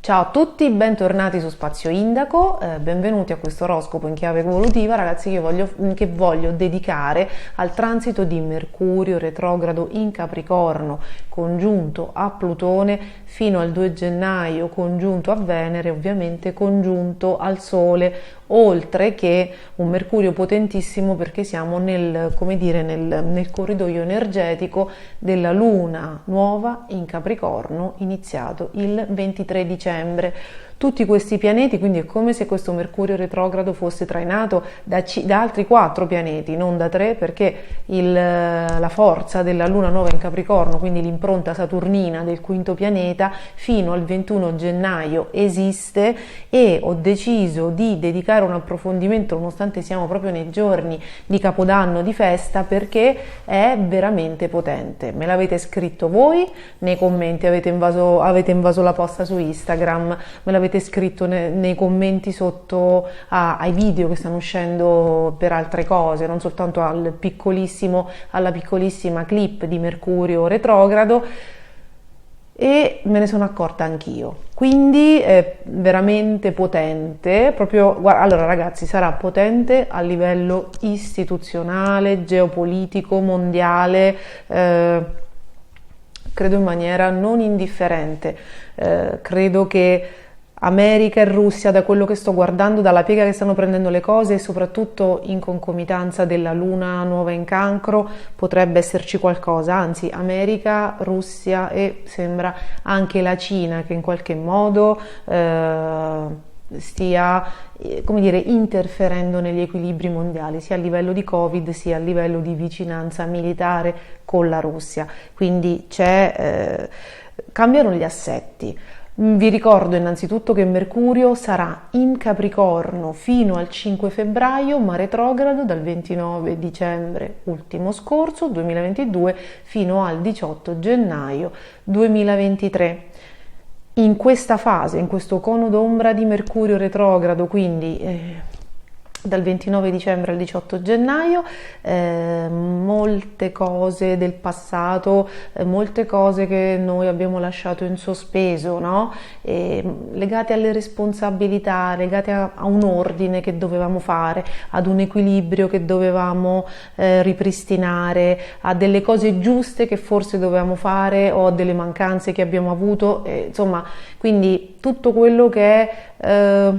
Ciao a tutti, bentornati su Spazio Indaco, benvenuti a questo oroscopo in chiave evolutiva, ragazzi, che voglio dedicare al transito di Mercurio retrogrado in Capricorno, congiunto a Plutone fino al 2 gennaio, congiunto a Venere, ovviamente congiunto al Sole, oltre che un Mercurio potentissimo perché siamo nel corridoio energetico della Luna nuova in Capricorno, iniziato il 23 dicembre. Tutti questi pianeti, quindi è come se questo Mercurio retrogrado fosse trainato da altri 4 pianeti, non da 3, perché la forza della Luna nuova in Capricorno, quindi l'impronta saturnina del quinto pianeta, fino al 21 gennaio esiste, e ho deciso di dedicare un approfondimento, nonostante siamo proprio nei giorni di Capodanno, di festa, perché è veramente potente. Me l'avete scritto voi nei commenti, avete invaso la posta su Instagram, me l'avete scritto nei commenti sotto ai video che stanno uscendo per altre cose, non soltanto alla piccolissima clip di Mercurio retrogrado, e me ne sono accorta anch'io. Quindi è veramente potente, allora ragazzi, sarà potente a livello istituzionale, geopolitico, mondiale, credo in maniera non indifferente. Credo che America e Russia, da quello che sto guardando, dalla piega che stanno prendendo le cose, e soprattutto in concomitanza della Luna nuova in Cancro, potrebbe esserci qualcosa. Anzi, America, Russia e sembra anche la Cina, che in qualche modo stia interferendo negli equilibri mondiali, sia a livello di Covid sia a livello di vicinanza militare con la Russia. Quindi cambiano gli assetti. Vi ricordo innanzitutto che Mercurio sarà in Capricorno fino al 5 febbraio, ma retrogrado dal 29 dicembre ultimo scorso 2022 fino al 18 gennaio 2023. In questa fase, in questo cono d'ombra di Mercurio retrogrado, quindi dal 29 dicembre al 18 gennaio, molte cose del passato, molte cose che noi abbiamo lasciato in sospeso, no? Legate alle responsabilità, legate a un ordine che dovevamo fare, ad un equilibrio che dovevamo ripristinare, a delle cose giuste che forse dovevamo fare, o a delle mancanze che abbiamo avuto, insomma, quindi tutto quello che è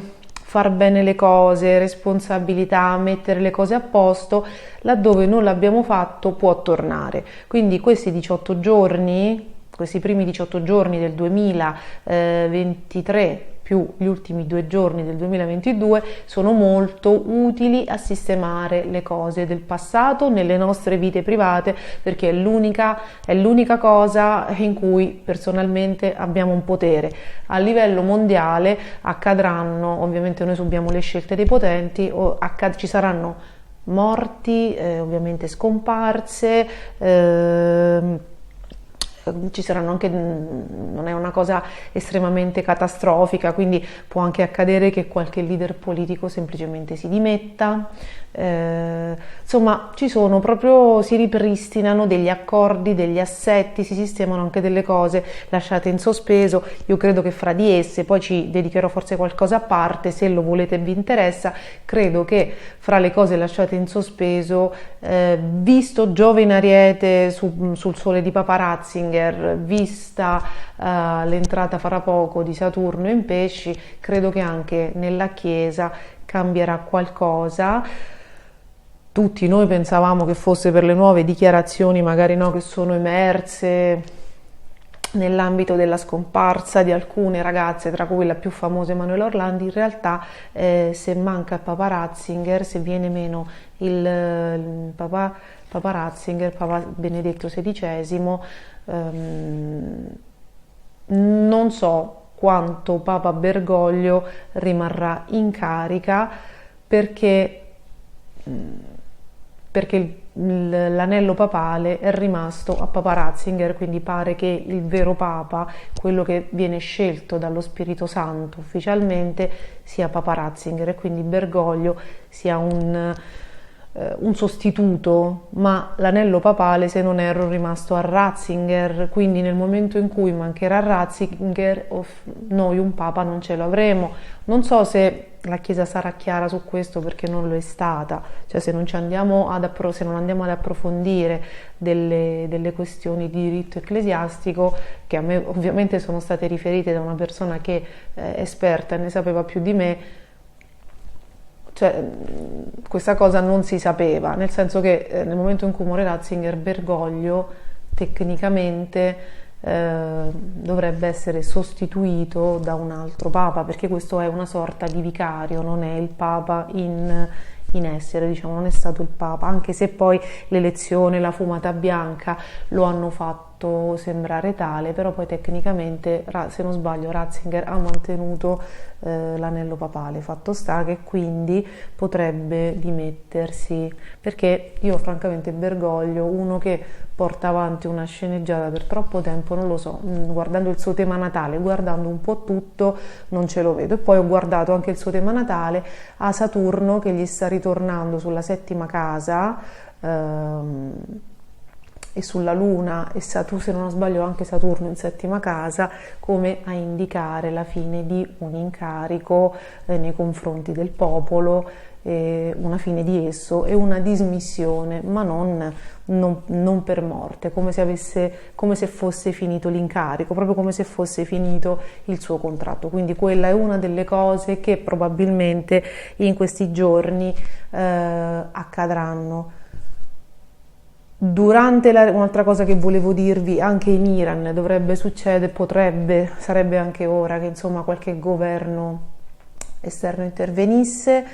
far bene le cose, responsabilità, mettere le cose a posto, laddove non l'abbiamo fatto può tornare. Quindi questi primi 18 giorni del 2023 più gli ultimi 2 giorni del 2022 sono molto utili a sistemare le cose del passato nelle nostre vite private, perché è l'unica cosa in cui personalmente abbiamo un potere. A livello mondiale accadranno, ovviamente noi subiamo le scelte dei potenti, ci saranno morti, ovviamente scomparse, ci saranno anche, non è una cosa estremamente catastrofica, quindi può anche accadere che qualche leader politico semplicemente si dimetta, insomma si ripristinano degli accordi, degli assetti, si sistemano anche delle cose lasciate in sospeso. Io credo che fra di esse, poi ci dedicherò forse qualcosa a parte se lo volete e vi interessa, credo che fra le cose lasciate in sospeso, visto Giove in Ariete sul Sole di Papa Ratzinger, vista l'entrata fra poco di Saturno in Pesci, credo che anche nella Chiesa cambierà qualcosa. Tutti noi pensavamo che fosse per le nuove dichiarazioni, magari no, che sono emerse nell'ambito della scomparsa di alcune ragazze, tra cui la più famosa Emanuela Orlandi. In realtà se manca Papa Ratzinger, se viene meno il Papa Ratzinger, Papa Benedetto XVI, non so quanto Papa Bergoglio rimarrà in carica, perché l'anello papale è rimasto a Papa Ratzinger, quindi pare che il vero Papa, quello che viene scelto dallo Spirito Santo ufficialmente, sia Papa Ratzinger, e quindi Bergoglio sia un sostituto, ma l'anello papale, se non erro, è rimasto a Ratzinger, quindi nel momento in cui mancherà Ratzinger, noi un papa non ce lo avremo. Non so se la Chiesa sarà chiara su questo, perché non lo è stata, cioè se non andiamo ad approfondire delle questioni di diritto ecclesiastico, che a me ovviamente sono state riferite da una persona che è esperta e ne sapeva più di me. Cioè, questa cosa non si sapeva, nel senso che nel momento in cui muore Ratzinger, Bergoglio tecnicamente dovrebbe essere sostituito da un altro papa, perché questo è una sorta di vicario, non è il papa in essere, diciamo, non è stato il papa, anche se poi l'elezione, la fumata bianca lo hanno fatto sembrare tale, però poi tecnicamente, se non sbaglio, Ratzinger ha mantenuto l'anello papale. Fatto sta che quindi potrebbe dimettersi, perché io francamente Bergoglio, uno che porta avanti una sceneggiata per troppo tempo, non lo so, guardando il suo tema natale, guardando un po' tutto, non ce lo vedo. E poi ho guardato anche il suo tema natale a Saturno, che gli sta ritornando sulla settima casa, e sulla Luna, e Saturno, se non sbaglio anche Saturno in settima casa, come a indicare la fine di un incarico nei confronti del popolo, una fine di esso e una dismissione, ma non per morte, come se fosse finito l'incarico, proprio come se fosse finito il suo contratto. Quindi quella è una delle cose che probabilmente in questi giorni accadranno. Un'altra cosa che volevo dirvi, anche in Iran dovrebbe succedere, sarebbe anche ora che insomma qualche governo esterno intervenisse,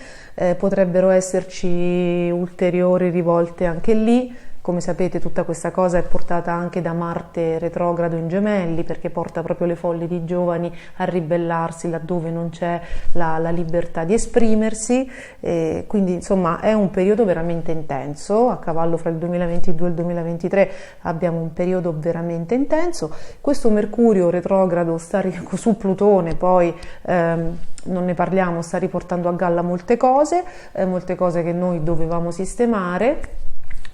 potrebbero esserci ulteriori rivolte anche lì. Come sapete, tutta questa cosa è portata anche da Marte retrogrado in Gemelli, perché porta proprio le folle di giovani a ribellarsi laddove non c'è la libertà di esprimersi, quindi insomma è un periodo veramente intenso. A cavallo fra il 2022 e il 2023 abbiamo un periodo veramente intenso. Questo Mercurio retrogrado su Plutone, poi non ne parliamo, sta riportando a galla molte cose che noi dovevamo sistemare.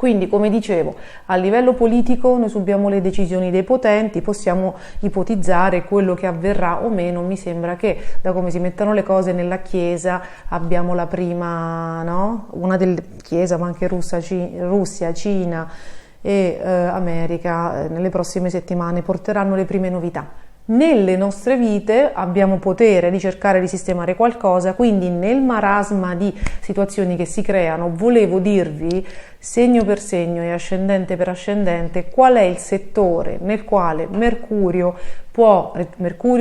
Quindi, come dicevo, a livello politico noi subiamo le decisioni dei potenti, possiamo ipotizzare quello che avverrà o meno. Mi sembra che, da come si mettono le cose nella Chiesa, abbiamo la prima, no? Una delle Chiesa, ma anche Russia, Cina e America, nelle prossime settimane porteranno le prime novità. Nelle nostre vite abbiamo potere di cercare di sistemare qualcosa, quindi nel marasma di situazioni che si creano volevo dirvi, segno per segno e ascendente per ascendente, qual è il settore nel quale Mercurio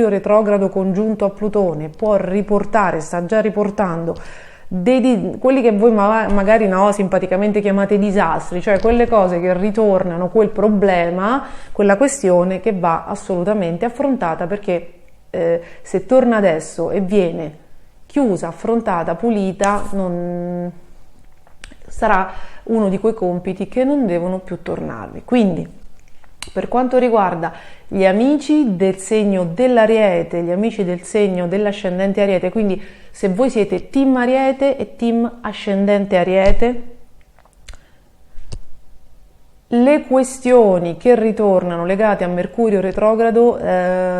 retrogrado congiunto a Plutone può riportare, sta già riportando quelli che voi magari simpaticamente chiamate disastri, cioè quelle cose che ritornano, quel problema, quella questione che va assolutamente affrontata, perché se torna adesso e viene chiusa, affrontata, pulita, sarà uno di quei compiti che non devono più tornarvi. Quindi, per quanto riguarda gli amici del segno dell'Ariete, gli amici del segno dell'ascendente Ariete, quindi se voi siete team Ariete e team ascendente Ariete, le questioni che ritornano legate a Mercurio retrogrado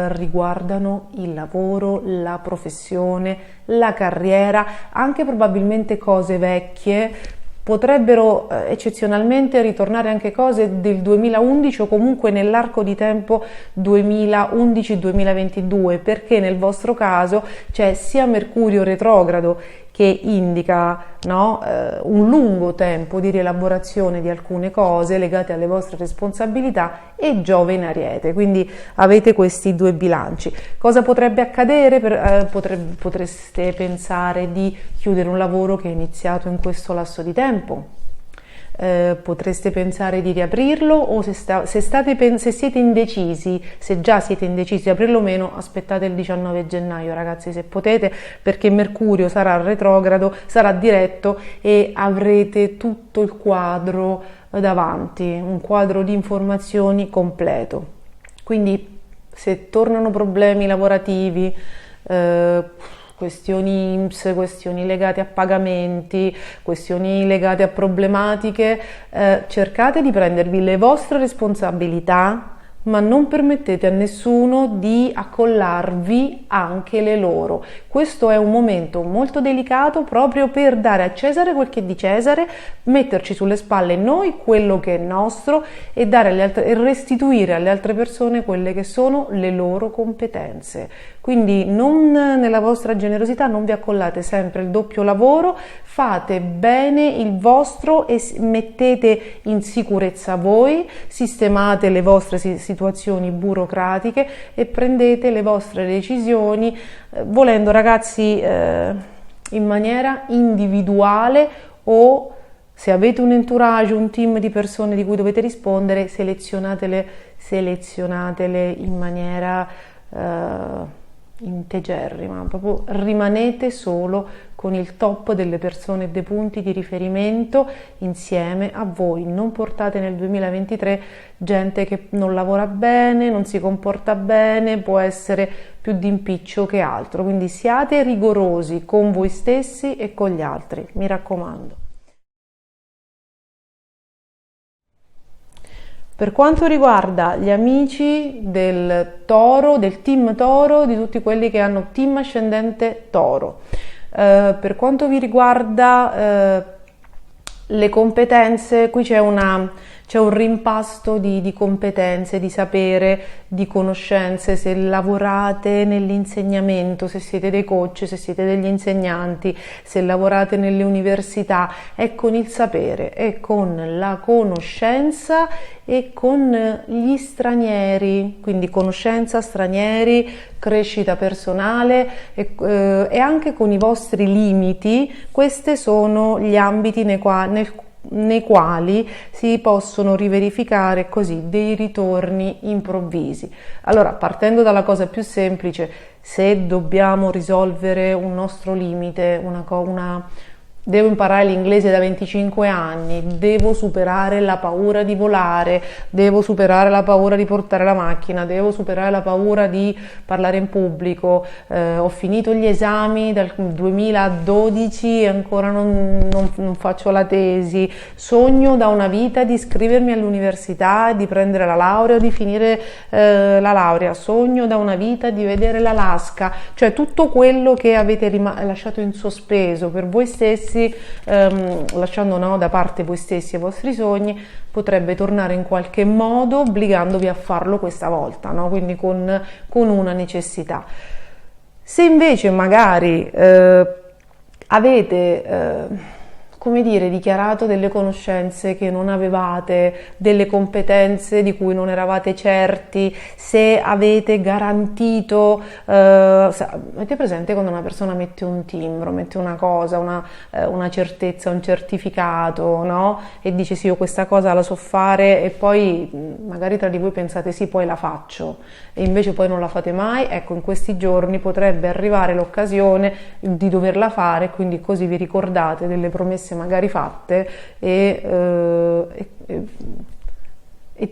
riguardano il lavoro, la professione, la carriera, anche probabilmente cose vecchie. Potrebbero eccezionalmente ritornare anche cose del 2011 o comunque nell'arco di tempo 2011-2022, perché nel vostro caso c'è sia Mercurio retrogrado, che indica un lungo tempo di rielaborazione di alcune cose legate alle vostre responsabilità, e Giove in Ariete, quindi avete questi due bilanci. Cosa potrebbe accadere? Potreste pensare di chiudere un lavoro che è iniziato in questo lasso di tempo. Potreste pensare di riaprirlo, o se siete indecisi, se già siete indecisi di aprirlo o meno, aspettate il 19 gennaio ragazzi, se potete, perché Mercurio sarà retrogrado, sarà diretto e avrete tutto il quadro davanti, un quadro di informazioni completo. Quindi se tornano problemi lavorativi, questioni INPS, questioni legate a pagamenti, questioni legate a problematiche, cercate di prendervi le vostre responsabilità, ma non permettete a nessuno di accollarvi anche le loro. Questo è un momento molto delicato proprio per dare a Cesare quel che è di Cesare, metterci sulle spalle noi quello che è nostro e e restituire alle altre persone quelle che sono le loro competenze. Quindi nella vostra generosità non vi accollate sempre il doppio lavoro, fate bene il vostro e mettete in sicurezza voi, sistemate le vostre situazioni burocratiche e prendete le vostre decisioni, volendo ragazzi in maniera individuale, o se avete un entourage, un team di persone di cui dovete rispondere, selezionatele in maniera integerrima, proprio rimanete solo con il top delle persone e dei punti di riferimento insieme a voi. Non portate nel 2023 gente che non lavora bene, non si comporta bene, può essere più di impiccio che altro, quindi siate rigorosi con voi stessi e con gli altri, mi raccomando. Per quanto riguarda gli amici del Toro, del team Toro, di tutti quelli che hanno team ascendente Toro, per quanto vi riguarda le competenze, qui c'è un rimpasto di competenze, di sapere, di conoscenze. Se lavorate nell'insegnamento, se siete dei coach, se siete degli insegnanti, se lavorate nelle università, è con il sapere, è con la conoscenza e con gli stranieri, quindi conoscenza, stranieri, crescita personale e anche con i vostri limiti. Questi sono gli ambiti nei quali si possono riverificare così dei ritorni improvvisi. Allora, partendo dalla cosa più semplice, se dobbiamo risolvere un nostro limite, devo imparare l'inglese da 25 anni, devo superare la paura di volare, devo superare la paura di portare la macchina, devo superare la paura di parlare in pubblico, ho finito gli esami dal 2012 e ancora non faccio la tesi, sogno da una vita di iscrivermi all'università, di prendere la laurea o di finire la laurea, sogno da una vita di vedere l'Alaska, cioè tutto quello che avete lasciato in sospeso per voi stessi, lasciando da parte voi stessi e i vostri sogni, potrebbe tornare in qualche modo obbligandovi a farlo questa volta, no? Quindi con una necessità. Se invece magari avete come dire, dichiarato delle conoscenze che non avevate, delle competenze di cui non eravate certi, se avete garantito, avete presente quando una persona mette un timbro, mette una cosa, una certezza, un certificato, no? E dice sì, io questa cosa la so fare, e poi magari tra di voi pensate sì, poi la faccio, e invece poi non la fate mai. Ecco, in questi giorni potrebbe arrivare l'occasione di doverla fare, quindi così vi ricordate delle promesse magari fatte e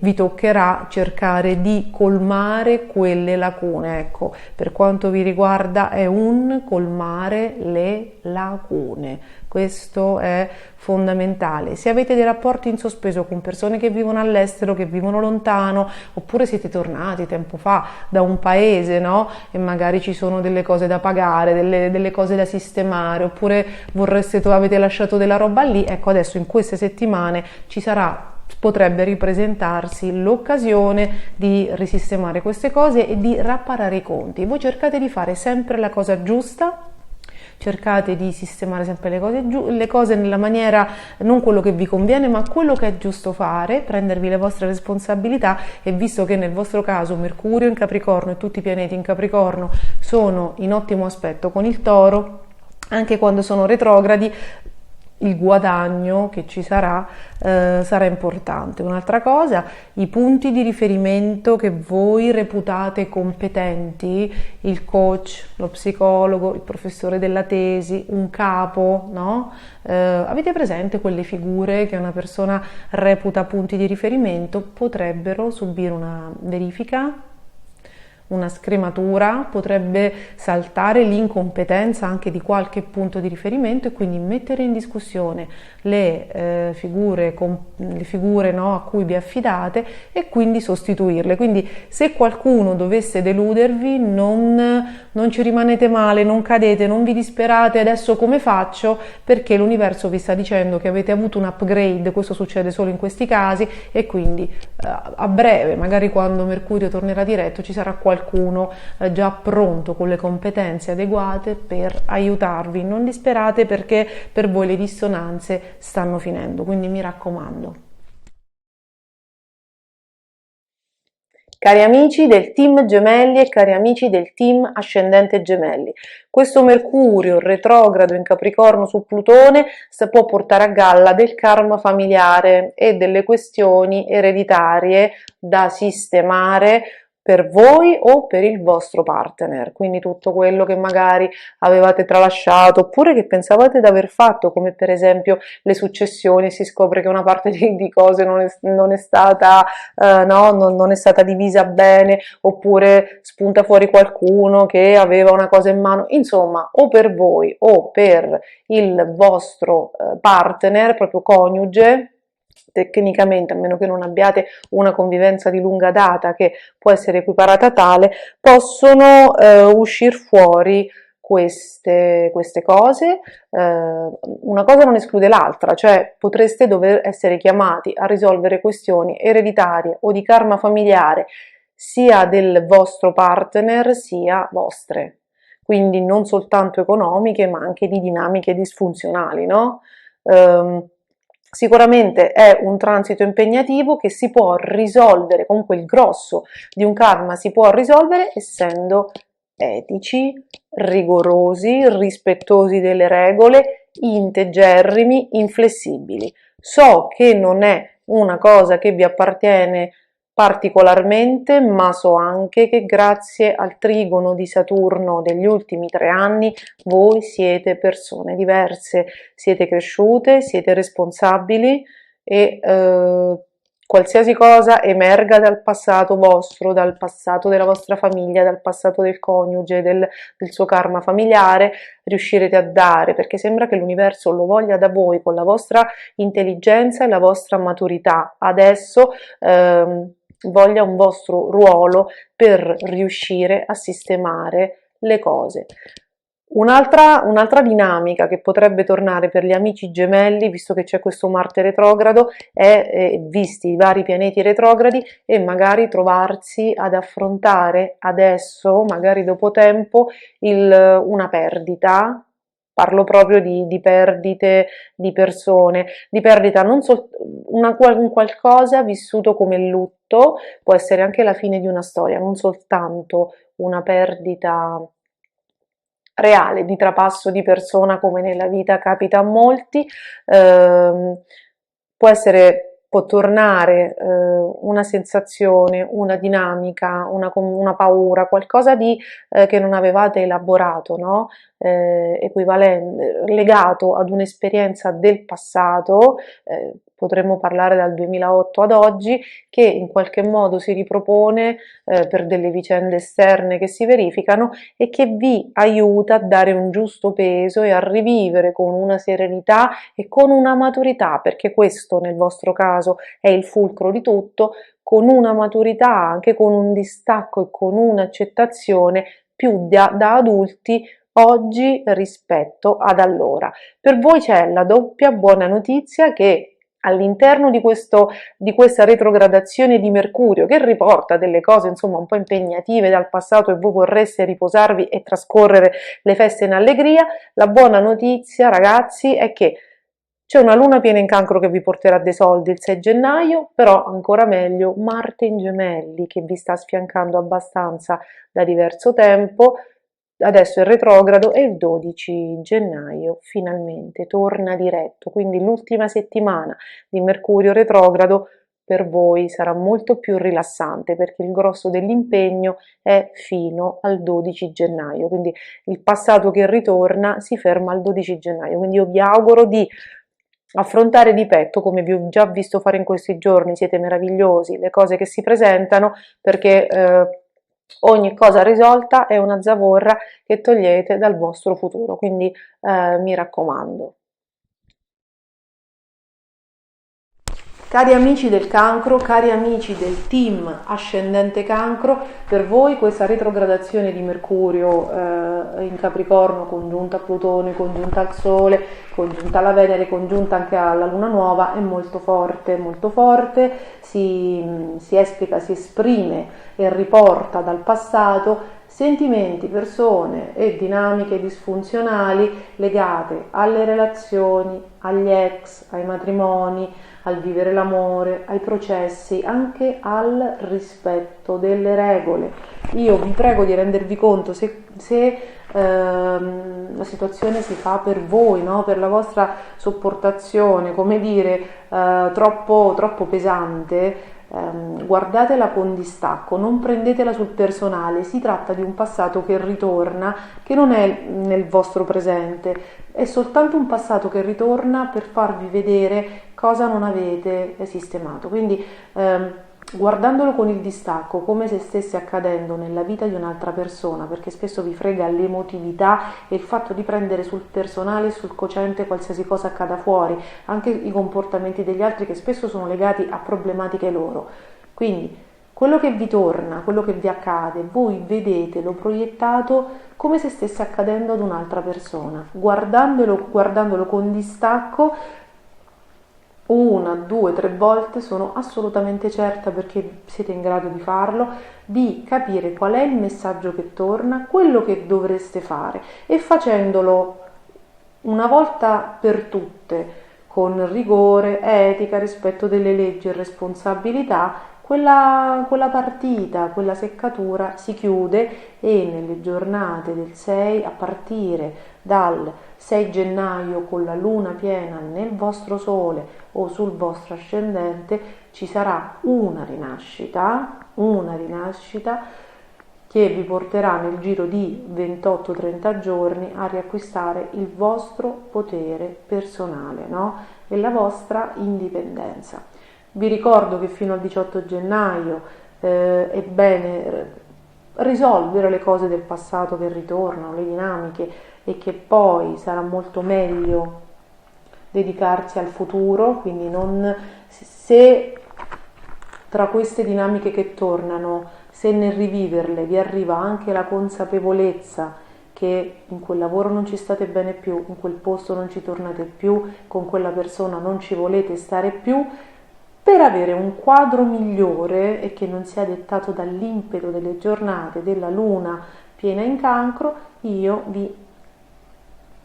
vi toccherà cercare di colmare quelle lacune. Ecco, per quanto vi riguarda è un colmare le lacune, questo è fondamentale. Se avete dei rapporti in sospeso con persone che vivono all'estero, che vivono lontano, oppure siete tornati tempo fa da un paese, no? E magari ci sono delle cose da pagare, delle cose da sistemare, oppure avete lasciato della roba lì, ecco, adesso in queste settimane potrebbe ripresentarsi l'occasione di risistemare queste cose e di rapparare i conti. Voi cercate di fare sempre la cosa giusta, cercate di sistemare sempre le cose nella maniera, non quello che vi conviene, ma quello che è giusto fare, prendervi le vostre responsabilità. E visto che nel vostro caso Mercurio in Capricorno e tutti i pianeti in Capricorno sono in ottimo aspetto con il Toro, anche quando sono retrogradi, il guadagno che ci sarà importante. Un'altra cosa, i punti di riferimento che voi reputate competenti, il coach, lo psicologo, il professore della tesi, un capo, no? Avete presente quelle figure che una persona reputa punti di riferimento? Potrebbero subire una verifica, una scrematura, potrebbe saltare l'incompetenza anche di qualche punto di riferimento e quindi mettere in discussione le figure no, a cui vi affidate e quindi sostituirle. Quindi se qualcuno dovesse deludervi, non ci rimanete male, non cadete, non vi disperate, adesso come faccio? Perché l'universo vi sta dicendo che avete avuto un upgrade, questo succede solo in questi casi e quindi a breve, magari quando Mercurio tornerà diretto, ci sarà qualcuno già pronto con le competenze adeguate per aiutarvi. Non disperate perché per voi le dissonanze stanno finendo, quindi mi raccomando. Cari amici del team Gemelli e cari amici del team Ascendente Gemelli, questo Mercurio retrogrado in Capricorno su Plutone può portare a galla del karma familiare e delle questioni ereditarie da sistemare per voi o per il vostro partner, quindi tutto quello che magari avevate tralasciato oppure che pensavate di aver fatto, come per esempio le successioni, si scopre che una parte di cose non è stata no, non è stata divisa bene, oppure spunta fuori qualcuno che aveva una cosa in mano, insomma, o per voi o per il vostro partner, proprio coniuge, tecnicamente, a meno che non abbiate una convivenza di lunga data che può essere equiparata a tale, possono uscire fuori queste cose, una cosa non esclude l'altra, cioè potreste dover essere chiamati a risolvere questioni ereditarie o di karma familiare sia del vostro partner sia vostre, quindi non soltanto economiche ma anche di dinamiche disfunzionali, no? Sicuramente è un transito impegnativo che si può risolvere, comunque il grosso di un karma si può risolvere essendo etici, rigorosi, rispettosi delle regole, integerrimi, inflessibili. So che non è una cosa che vi appartiene particolarmente, ma so anche che grazie al trigono di Saturno degli ultimi 3 anni voi siete persone diverse, siete cresciute, siete responsabili e qualsiasi cosa emerga dal passato vostro, dal passato della vostra famiglia, dal passato del coniuge, del suo karma familiare, riuscirete a dare, perché sembra che l'universo lo voglia da voi con la vostra intelligenza e la vostra maturità. Adesso voglia un vostro ruolo per riuscire a sistemare le cose. Un'altra dinamica che potrebbe tornare per gli amici gemelli, visto che c'è questo Marte retrogrado, è visti i vari pianeti retrogradi e magari trovarsi ad affrontare adesso, magari dopo tempo, una perdita. Parlo proprio di perdite di persone, di perdita non solo un qualcosa vissuto come lutto, può essere anche la fine di una storia, non soltanto una perdita reale, di trapasso di persona come nella vita capita a molti, può tornare una sensazione, una dinamica, una paura, qualcosa di che non avevate elaborato, no? Equivalente, legato ad un'esperienza del passato, potremmo parlare dal 2008 ad oggi, che in qualche modo si ripropone per delle vicende esterne che si verificano e che vi aiuta a dare un giusto peso e a rivivere con una serenità e con una maturità, perché questo nel vostro caso è il fulcro di tutto, con una maturità, anche con un distacco e con un'accettazione più da adulti oggi rispetto ad allora. Per voi c'è la doppia buona notizia che all'interno di questa retrogradazione di Mercurio, che riporta delle cose insomma un po' impegnative dal passato e voi vorreste riposarvi e trascorrere le feste in allegria, la buona notizia ragazzi è che c'è una luna piena in Cancro che vi porterà dei soldi il 6 gennaio, però ancora meglio Marte in Gemelli che vi sta sfiancando abbastanza da diverso tempo, adesso è retrogrado e il 12 gennaio finalmente torna diretto, quindi l'ultima settimana di Mercurio retrogrado per voi sarà molto più rilassante perché il grosso dell'impegno è fino al 12 gennaio, quindi il passato che ritorna si ferma al 12 gennaio, quindi io vi auguro di affrontare di petto, come vi ho già visto fare in questi giorni, siete meravigliosi, le cose che si presentano perché Ogni cosa risolta è una zavorra che togliete dal vostro futuro, quindi mi raccomando. Cari amici del cancro, cari amici del team ascendente cancro, per voi questa retrogradazione di Mercurio in Capricorno, congiunta a Plutone, congiunta al Sole, congiunta alla Venere, congiunta anche alla Luna Nuova, è molto forte, si esplica, si esprime e riporta dal passato sentimenti, persone e dinamiche disfunzionali legate alle relazioni, agli ex, ai matrimoni, al vivere l'amore, ai processi, anche al rispetto delle regole. Io vi prego di rendervi conto se la situazione si fa per voi, no? Per la vostra sopportazione, come dire, troppo pesante. Guardatela con distacco, non prendetela sul personale, si tratta di un passato che ritorna, che non è nel vostro presente, è soltanto un passato che ritorna per farvi vedere cosa non avete sistemato. Quindi guardandolo con il distacco, come se stesse accadendo nella vita di un'altra persona, perché spesso vi frega l'emotività e il fatto di prendere sul personale, sul cocente qualsiasi cosa accada fuori, anche i comportamenti degli altri che spesso sono legati a problematiche loro. Quindi quello che vi torna, quello che vi accade, voi vedete, lo proiettato come se stesse accadendo ad un'altra persona. Guardandolo con distacco, una, due, tre volte, sono assolutamente certa, perché siete in grado di farlo, di capire qual è il messaggio che torna, quello che dovreste fare, e facendolo una volta per tutte, con rigore, etica, rispetto delle leggi e responsabilità, quella partita, quella seccatura si chiude, e nelle giornate del 6, a partire dal 6 gennaio con la luna piena nel vostro sole o sul vostro ascendente, ci sarà una rinascita che vi porterà nel giro di 28-30 giorni a riacquistare il vostro potere personale, no? E la vostra indipendenza. Vi ricordo che fino al 18 gennaio è bene risolvere le cose del passato che ritornano, le dinamiche, e che poi sarà molto meglio dedicarsi al futuro, quindi se tra queste dinamiche che tornano, se nel riviverle vi arriva anche la consapevolezza che in quel lavoro non ci state bene più, in quel posto non ci tornate più, con quella persona non ci volete stare più, per avere un quadro migliore e che non sia dettato dall'impeto delle giornate della luna piena in cancro, io vi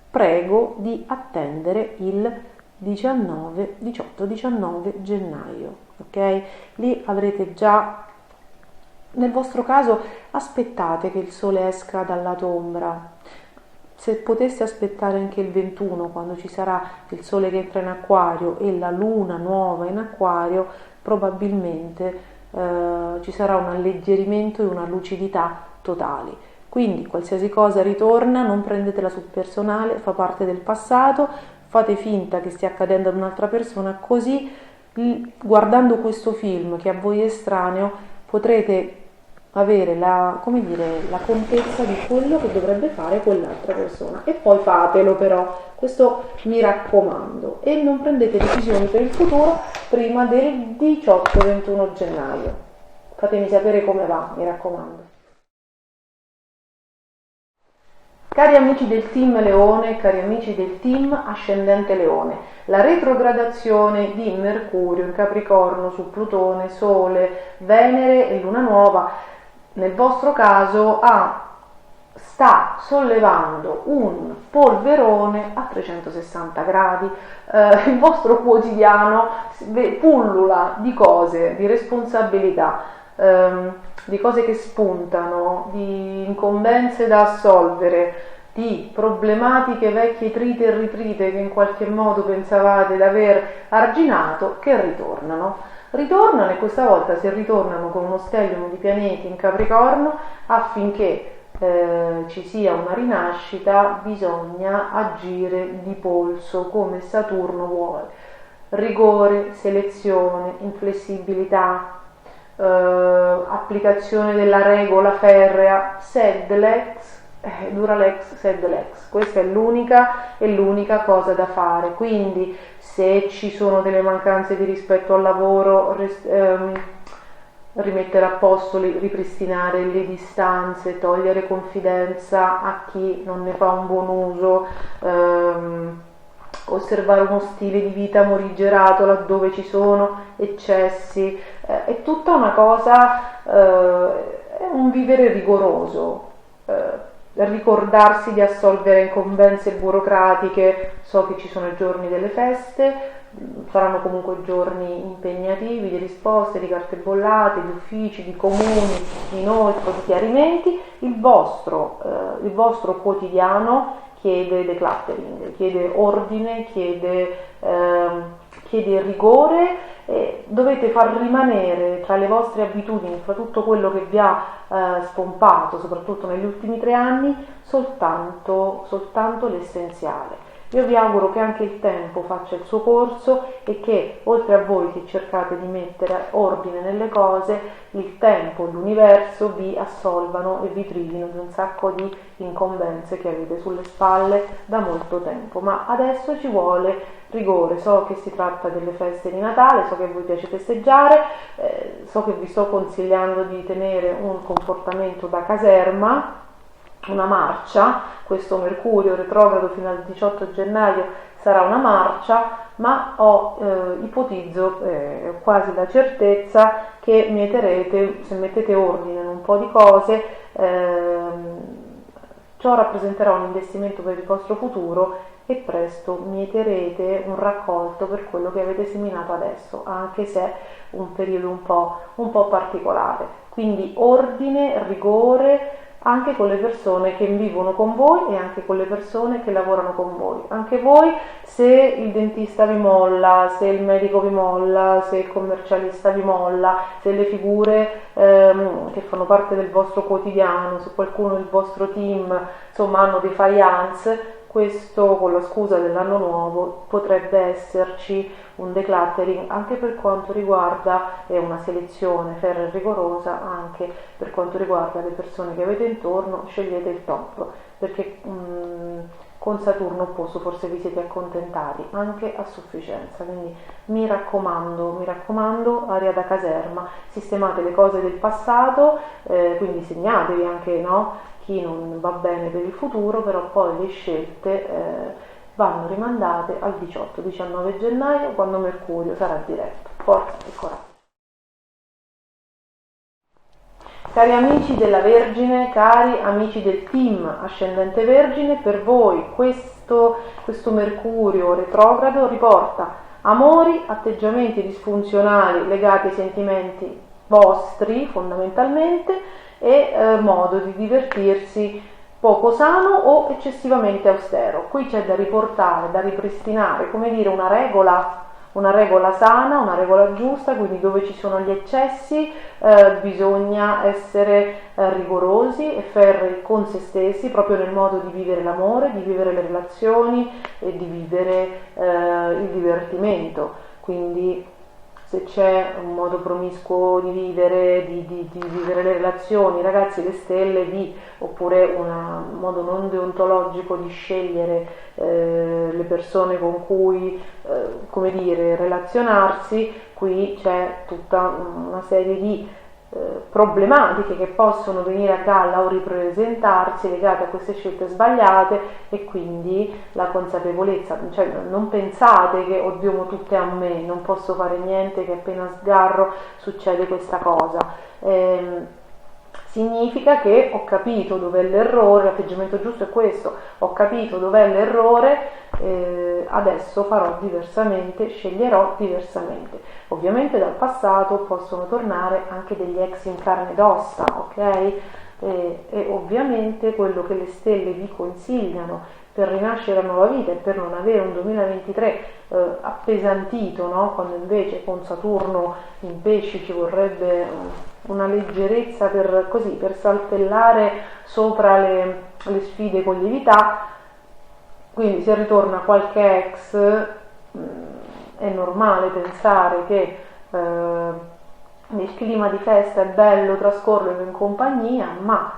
prego di attendere il 18-19 gennaio, ok? Lì avrete già, nel vostro caso, aspettate che il sole esca dal lato ombra. Se poteste aspettare anche il 21, quando ci sarà il sole che entra in acquario e la luna nuova in acquario, probabilmente ci sarà un alleggerimento e una lucidità totali. Quindi qualsiasi cosa ritorna, non prendetela sul personale, fa parte del passato, fate finta che stia accadendo ad un'altra persona, così guardando questo film che a voi è estraneo potrete avere la contezza di quello che dovrebbe fare quell'altra persona, e poi fatelo, però questo mi raccomando, e non prendete decisioni per il futuro prima del 18-21 gennaio. Fatemi sapere come va, mi raccomando. Cari amici del team Leone, cari amici del team Ascendente Leone, la retrogradazione di Mercurio in Capricorno su Plutone, Sole, Venere e Luna Nuova nel vostro caso sta sollevando un polverone a 360 gradi, il vostro quotidiano pullula di cose, di responsabilità, di cose che spuntano, di incombenze da assolvere, di problematiche vecchie trite e ritrite che in qualche modo pensavate di aver arginato, che ritornano. Ritornano, e questa volta, se ritornano con uno stellium di pianeti in Capricorno, affinché ci sia una rinascita bisogna agire di polso, come Saturno vuole. Rigore, selezione, inflessibilità, applicazione della regola ferrea, sed lex, dura lex, sed lex. Questa è l'unica cosa da fare. Quindi se ci sono delle mancanze di rispetto al lavoro, rimettere a posto, ripristinare le distanze, togliere confidenza a chi non ne fa un buon uso, osservare uno stile di vita morigerato laddove ci sono eccessi, è tutta una cosa, è un vivere rigoroso, ricordarsi di assolvere incombenze burocratiche. So che ci sono i giorni delle feste, saranno comunque giorni impegnativi di risposte, di carte bollate, di uffici, di comuni, di inoltre, di chiarimenti. Il vostro quotidiano chiede decluttering, chiede ordine, chiede rigore, e dovete far rimanere tra le vostre abitudini, fra tutto quello che vi ha spompato, soprattutto negli ultimi 3 anni, soltanto l'essenziale. Io vi auguro che anche il tempo faccia il suo corso e che, oltre a voi che cercate di mettere ordine nelle cose, il tempo e l'universo vi assolvano e vi privino di un sacco di incombenze che avete sulle spalle da molto tempo. Ma adesso ci vuole rigore. So che si tratta delle feste di Natale, so che a voi piace festeggiare, so che vi sto consigliando di tenere un comportamento da caserma, una marcia. Questo Mercurio retrogrado fino al 18 gennaio sarà una marcia, ma ipotizzo quasi la certezza che mieterete, se mettete ordine in un po' di cose, ciò rappresenterà un investimento per il vostro futuro e presto mieterete un raccolto per quello che avete seminato adesso, anche se è un periodo un po' particolare. Quindi ordine, rigore, anche con le persone che vivono con voi e anche con le persone che lavorano con voi. Anche voi, se il dentista vi molla, se il medico vi molla, se il commercialista vi molla, se le figure che fanno parte del vostro quotidiano, se qualcuno del vostro team insomma hanno dei failance, questo con la scusa dell'anno nuovo potrebbe esserci un decluttering anche per quanto riguarda una selezione ferrea e rigorosa anche per quanto riguarda le persone che avete intorno. Scegliete il top, perché con Saturno opposto forse vi siete accontentati anche a sufficienza. Quindi mi raccomando, aria da caserma, sistemate le cose del passato, quindi segnatevi anche, no, chi non va bene per il futuro, però poi le scelte vanno rimandate al 18-19 gennaio, quando Mercurio sarà diretto. Forza e coraggio. Cari amici della Vergine, cari amici del team ascendente Vergine, per voi questo Mercurio retrogrado riporta amori, atteggiamenti disfunzionali legati ai sentimenti vostri fondamentalmente, e modo di divertirsi poco sano o eccessivamente austero. Qui c'è da riportare, da ripristinare, come dire, una regola sana, una regola giusta, quindi dove ci sono gli eccessi bisogna essere rigorosi e ferrei con se stessi, proprio nel modo di vivere l'amore, di vivere le relazioni e di vivere il divertimento. Quindi se c'è un modo promiscuo di vivere, di vivere le relazioni, ragazzi, le stelle oppure un modo non deontologico di scegliere le persone con cui, come dire, relazionarsi, qui c'è tutta una serie di problematiche che possono venire a galla o ripresentarsi legate a queste scelte sbagliate, e quindi la consapevolezza, cioè non pensate che oddio mo tutte a me, non posso fare niente, che appena sgarro succede questa cosa. Significa che ho capito dov'è l'errore, l'atteggiamento giusto è questo, ho capito dov'è l'errore, adesso farò diversamente, sceglierò diversamente. Ovviamente dal passato possono tornare anche degli ex in carne ed ossa, ok? E ovviamente quello che le stelle vi consigliano per rinascere a nuova vita e per non avere un 2023 appesantito, no? Quando invece con Saturno in pesci ci vorrebbe una leggerezza per saltellare sopra le sfide con lievità. Quindi se ritorna qualche ex, è normale pensare che nel clima di festa è bello trascorrerlo in compagnia, ma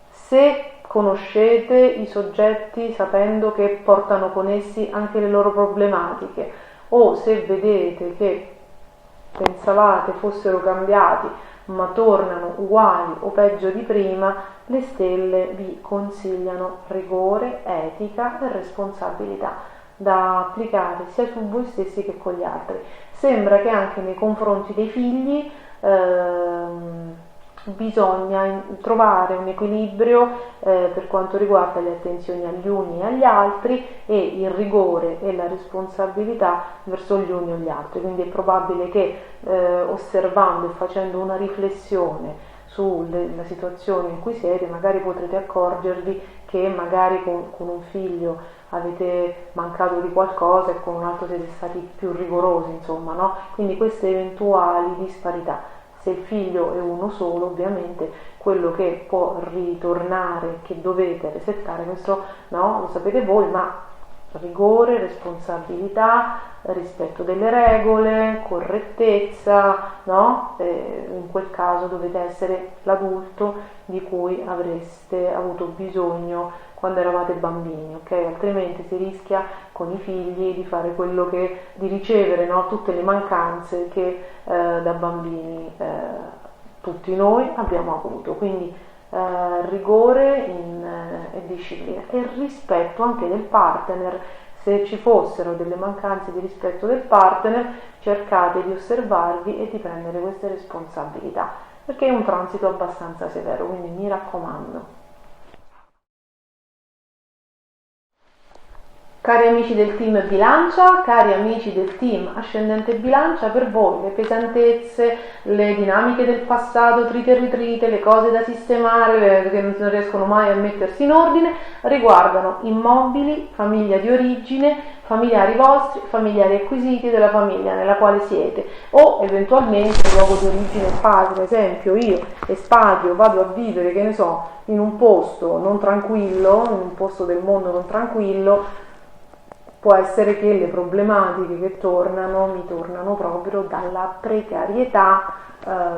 se conoscete i soggetti sapendo che portano con essi anche le loro problematiche, o se vedete che pensavate fossero cambiati ma tornano uguali o peggio di prima, le stelle vi consigliano rigore, etica e responsabilità da applicare sia su voi stessi che con gli altri. Sembra che anche nei confronti dei figli bisogna trovare un equilibrio per quanto riguarda le attenzioni agli uni e agli altri e il rigore e la responsabilità verso gli uni o gli altri. Quindi è probabile che osservando e facendo una riflessione sulla situazione in cui siete, magari potrete accorgervi che magari con un figlio avete mancato di qualcosa e con un altro siete stati più rigorosi, insomma, no? Quindi queste eventuali disparità. Se il figlio è uno solo, ovviamente quello che può ritornare, che dovete resettare, questo no, lo sapete voi, ma rigore, responsabilità, rispetto delle regole, correttezza, no? In quel caso dovete essere l'adulto di cui avreste avuto bisogno quando eravate bambini, ok? Altrimenti si rischia con i figli di fare quello che, di ricevere, no? Tutte le mancanze che da bambini tutti noi abbiamo avuto. Quindi rigore e disciplina e rispetto anche del partner. Se ci fossero delle mancanze di rispetto del partner, cercate di osservarvi e di prendere queste responsabilità, perché è un transito abbastanza severo, quindi mi raccomando. Cari amici del team Bilancia, cari amici del team Ascendente Bilancia, per voi le pesantezze, le dinamiche del passato, trite e ritrite, le cose da sistemare che non riescono mai a mettersi in ordine, riguardano immobili, famiglia di origine, familiari vostri, familiari acquisiti della famiglia nella quale siete, o eventualmente luogo di origine padre. Ad esempio, io espadio, vado a vivere, che ne so, in un posto non tranquillo, in un posto del mondo non tranquillo. Può essere che le problematiche che mi tornano proprio dalla precarietà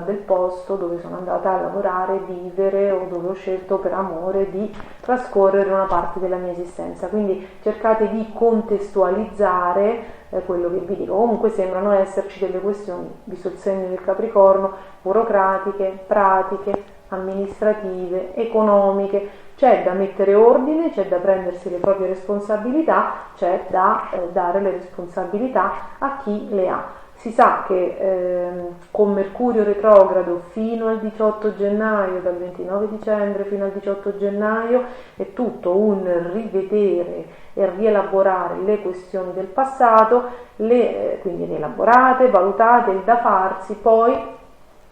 del posto dove sono andata a lavorare, vivere, o dove ho scelto per amore di trascorrere una parte della mia esistenza. Quindi cercate di contestualizzare quello che vi dico. Comunque sembrano esserci delle questioni, visto il segno del Capricorno, burocratiche, pratiche, amministrative, economiche. C'è da mettere ordine, c'è da prendersi le proprie responsabilità, c'è da dare le responsabilità a chi le ha. Si sa che con Mercurio retrogrado fino al 18 gennaio, dal 29 dicembre fino al 18 gennaio, è tutto un rivedere e rielaborare le questioni del passato, quindi rielaborate, valutate, il da farsi, poi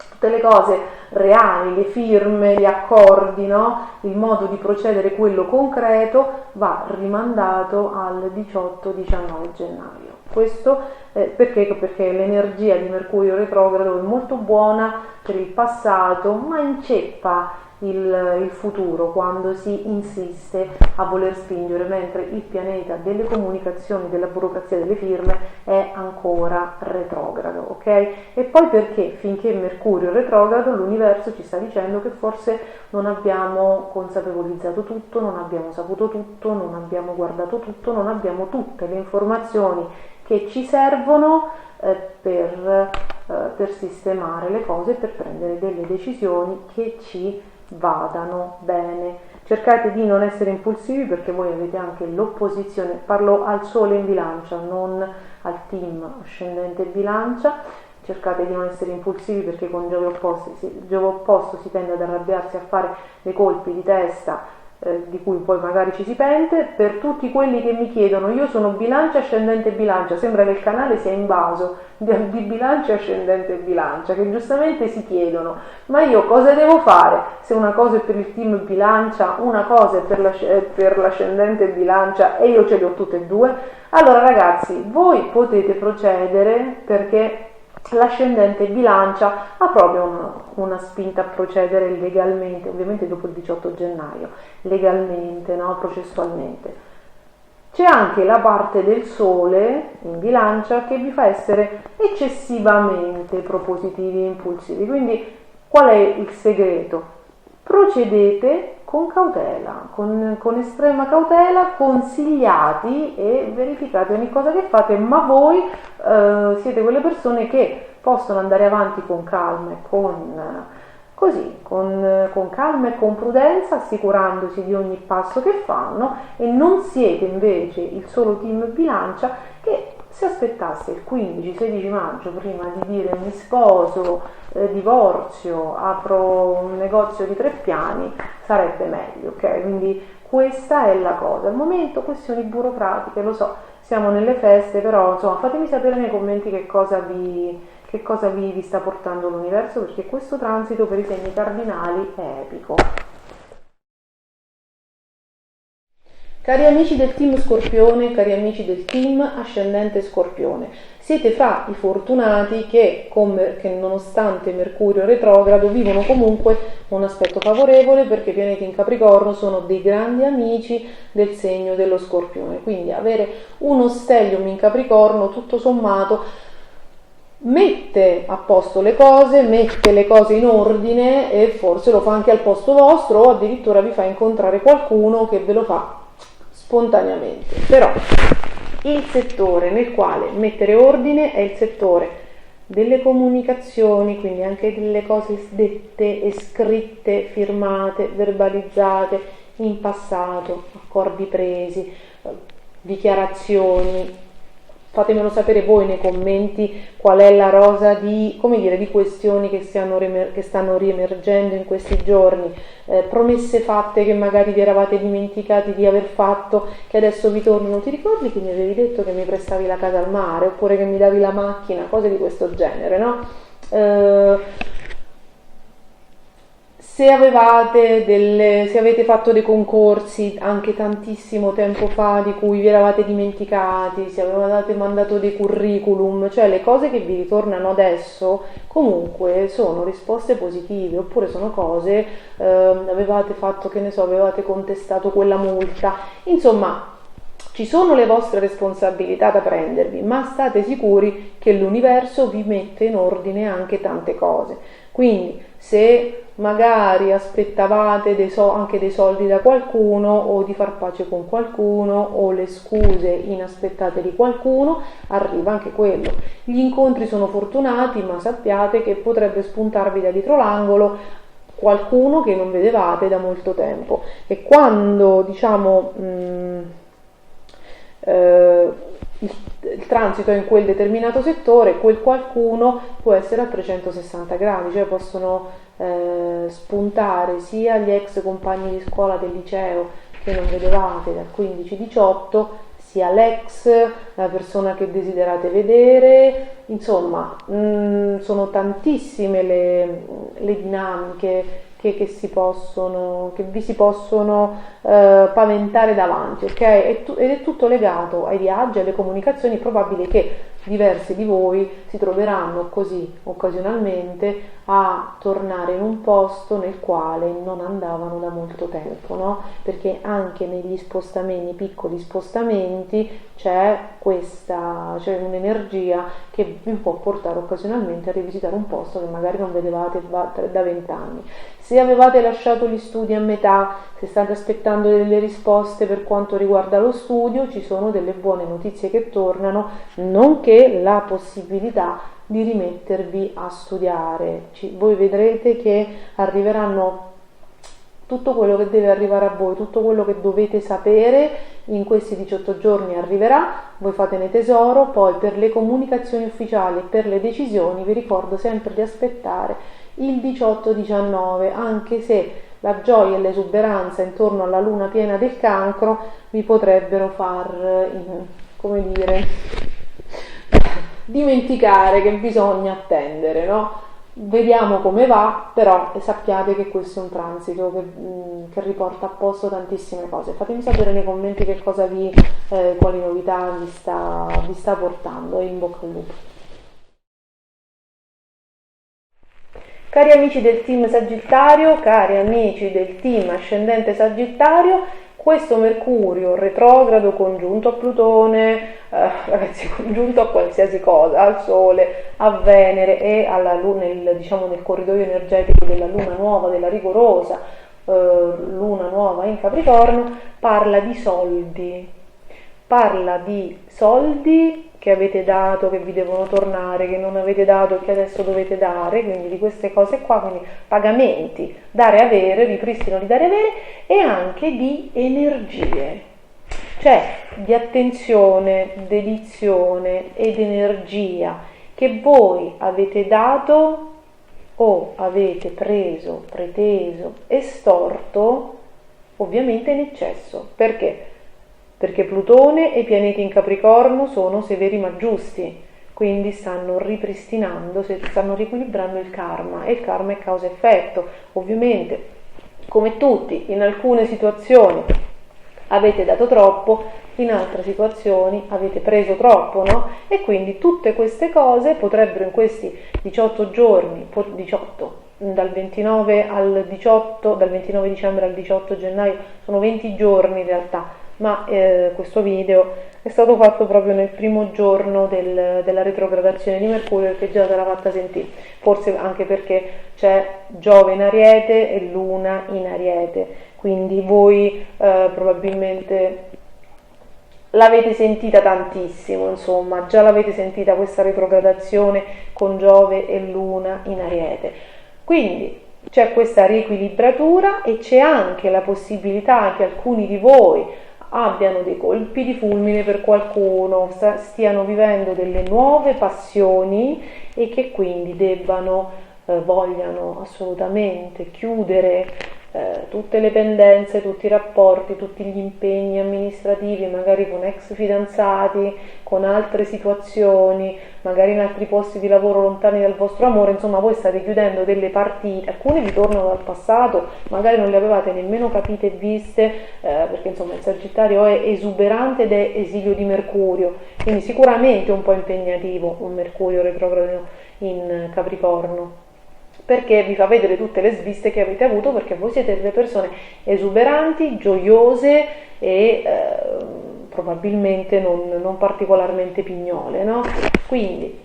tutte le cose reali, le firme, gli accordi, no? Il modo di procedere, quello concreto, va rimandato al 18-19 gennaio. Questo perché? Perché l'energia di Mercurio retrogrado è molto buona per il passato, ma inceppa il futuro quando si insiste a voler spingere, mentre il pianeta delle comunicazioni, della burocrazia, delle firme è ancora retrogrado, ok? E poi perché finché Mercurio è retrogrado l'universo ci sta dicendo che forse non abbiamo consapevolizzato tutto, non abbiamo saputo tutto, non abbiamo guardato tutto, non abbiamo tutte le informazioni che ci servono per sistemare le cose, per prendere delle decisioni che ci vadano bene. Cercate di non essere impulsivi, perché voi avete anche l'opposizione, parlo al Sole in Bilancia, non al team Ascendente Bilancia. Cercate di non essere impulsivi, perché con Giove opposto si tende ad arrabbiarsi, a fare dei colpi di testa di cui poi magari ci si pente. Per tutti quelli che mi chiedono, io sono Bilancia Ascendente Bilancia, sembra che il canale sia invaso di Bilancia Ascendente Bilancia, che giustamente si chiedono, ma io cosa devo fare se una cosa è per il team Bilancia, una cosa è per l'Ascendente Bilancia e io ce le ho tutte e due? Allora ragazzi, voi potete procedere, perché l'Ascendente Bilancia ha proprio una spinta a procedere legalmente, ovviamente dopo il 18 gennaio, legalmente, no? Processualmente. C'è anche la parte del Sole in Bilancia che vi fa essere eccessivamente propositivi e impulsivi. Quindi qual è il segreto? Procedete con cautela, con estrema cautela, consigliati e verificate ogni cosa che fate, ma voi siete quelle persone che possono andare avanti con calma e con calma e con prudenza, assicurandosi di ogni passo che fanno, e non siete invece il solo team Bilancia che se aspettasse il 15-16 maggio prima di dire mi sposo, divorzio, apro un negozio di 3 piani, sarebbe meglio, ok? Quindi questa è la cosa. Al momento questioni burocratiche, lo so, siamo nelle feste, però insomma fatemi sapere nei commenti che cosa vi sta portando l'universo, perché questo transito per i segni cardinali è epico. Cari amici del team Scorpione, cari amici del team Ascendente Scorpione, siete fra i fortunati che nonostante Mercurio retrogrado vivono comunque un aspetto favorevole, perché i pianeti in Capricorno sono dei grandi amici del segno dello Scorpione. Quindi avere uno stellium in Capricorno tutto sommato mette a posto le cose, mette le cose in ordine, e forse lo fa anche al posto vostro, o addirittura vi fa incontrare qualcuno che ve lo fa spontaneamente. Però il settore nel quale mettere ordine è il settore delle comunicazioni, quindi anche delle cose dette e scritte, firmate, verbalizzate in passato, accordi presi, dichiarazioni. Fatemelo sapere voi nei commenti qual è la rosa di questioni che stanno riemergendo in questi giorni, promesse fatte che magari vi eravate dimenticati di aver fatto, che adesso vi tornano. Ti ricordi che mi avevi detto che mi prestavi la casa al mare, oppure che mi davi la macchina, cose di questo genere, no? Se avete fatto dei concorsi anche tantissimo tempo fa di cui vi eravate dimenticati, se avevate mandato dei curriculum, cioè le cose che vi ritornano adesso comunque sono risposte positive, oppure sono cose, avevate fatto, che ne so, avevate contestato quella multa, insomma ci sono le vostre responsabilità da prendervi, ma state sicuri che l'universo vi mette in ordine anche tante cose. Quindi se magari aspettavate anche dei soldi da qualcuno, o di far pace con qualcuno, o le scuse inaspettate di qualcuno, arriva anche quello. Gli incontri sono fortunati, ma sappiate che potrebbe spuntarvi da dietro l'angolo qualcuno che non vedevate da molto tempo, e quando il transito è in quel determinato settore, quel qualcuno può essere a 360 gradi, cioè possono spuntare sia gli ex compagni di scuola del liceo che non vedevate dal 15-18, sia l'ex, la persona che desiderate vedere, insomma sono tantissime le dinamiche che vi si possono paventare davanti, ok? Ed è tutto legato ai viaggi, alle comunicazioni. Probabile che diversi di voi si troveranno così occasionalmente a tornare in un posto nel quale non andavano da molto tempo, no? Perché anche negli spostamenti, piccoli spostamenti, c'è un'energia che vi può portare occasionalmente a rivisitare un posto che magari non vedevate da 20 anni. Se avevate lasciato gli studi a metà, se state aspettando delle risposte per quanto riguarda lo studio, ci sono delle buone notizie che tornano, nonché la possibilità di rimettervi a studiare. Voi vedrete che arriveranno tutto quello che deve arrivare a voi, tutto quello che dovete sapere in questi 18 giorni arriverà, voi fatene tesoro. Poi per le comunicazioni ufficiali e per le decisioni vi ricordo sempre di aspettare il 18-19, anche se la gioia e l'esuberanza intorno alla luna piena del Cancro vi potrebbero far, dimenticare che bisogna attendere, no? Vediamo come va, però sappiate che questo è un transito che riporta a posto tantissime cose. Fatemi sapere nei commenti quali novità vi sta portando, e in bocca al lupo. Cari amici del team Sagittario, cari amici del team Ascendente Sagittario, Questo Mercurio retrogrado congiunto a Plutone, ragazzi, congiunto a qualsiasi cosa, al Sole, a Venere e alla Luna, nel corridoio energetico della Luna nuova, della rigorosa Luna nuova in Capricorno, parla di soldi che avete dato, che vi devono tornare, che non avete dato e che adesso dovete dare, quindi di queste cose qua, quindi pagamenti, dare e avere, ripristino di dare e avere, e anche di energie, cioè di attenzione, dedizione ed energia che voi avete dato o avete preso, preteso, estorto, ovviamente in eccesso. Perché? Perché Plutone e i pianeti in Capricorno sono severi ma giusti, quindi stanno ripristinando, stanno riequilibrando il karma, e il karma è causa-effetto. Ovviamente, come tutti, in alcune situazioni avete dato troppo, in altre situazioni avete preso troppo, no? E quindi tutte queste cose potrebbero in questi 18 giorni, dal 29 al 18, dal 29 dicembre al 18 gennaio, sono 20 giorni in realtà, ma questo video è stato fatto proprio nel primo giorno della retrogradazione di Mercurio, perché già te l'ha fatta sentire, forse anche perché c'è Giove in Ariete e Luna in Ariete, quindi voi probabilmente l'avete sentita tantissimo, insomma, già l'avete sentita questa retrogradazione con Giove e Luna in Ariete. Quindi c'è questa riequilibratura e c'è anche la possibilità che alcuni di voi abbiano dei colpi di fulmine per qualcuno, stiano vivendo delle nuove passioni e che quindi vogliano assolutamente chiudere tutte le pendenze, tutti i rapporti, tutti gli impegni amministrativi, magari con ex fidanzati, con altre situazioni, magari in altri posti di lavoro lontani dal vostro amore. Insomma, voi state chiudendo delle partite, alcune vi tornano dal passato, magari non le avevate nemmeno capite e viste, perché insomma il Sagittario è esuberante ed è esilio di Mercurio, quindi sicuramente un po' impegnativo un Mercurio retrogrado in Capricorno, perché vi fa vedere tutte le sviste che avete avuto, perché voi siete delle persone esuberanti, gioiose e probabilmente non particolarmente pignole, no? Quindi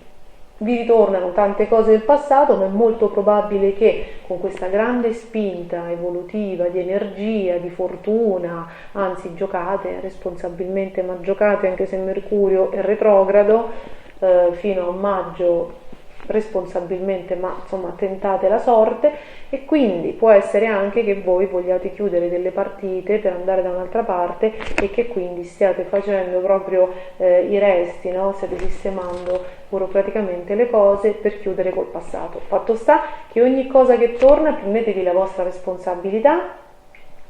vi ritornano tante cose del passato, ma è molto probabile che con questa grande spinta evolutiva di energia, di fortuna, anzi giocate responsabilmente, ma giocate anche se Mercurio è retrogrado fino a maggio responsabilmente, ma insomma tentate la sorte, e quindi può essere anche che voi vogliate chiudere delle partite per andare da un'altra parte e che quindi stiate facendo proprio i resti, no? State sistemando burocraticamente le cose per chiudere col passato. Fatto sta che ogni cosa che torna prendetevi la vostra responsabilità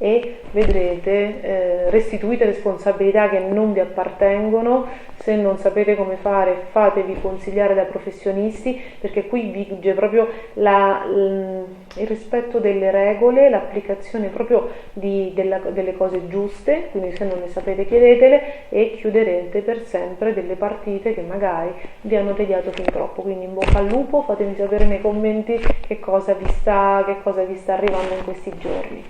e vedrete, restituite responsabilità che non vi appartengono. Se non sapete come fare, fatevi consigliare da professionisti, perché qui vige proprio il rispetto delle regole, l'applicazione proprio delle cose giuste, quindi se non ne sapete chiedetele e chiuderete per sempre delle partite che magari vi hanno tediato fin troppo. Quindi in bocca al lupo, fatemi sapere nei commenti che cosa vi sta arrivando in questi giorni.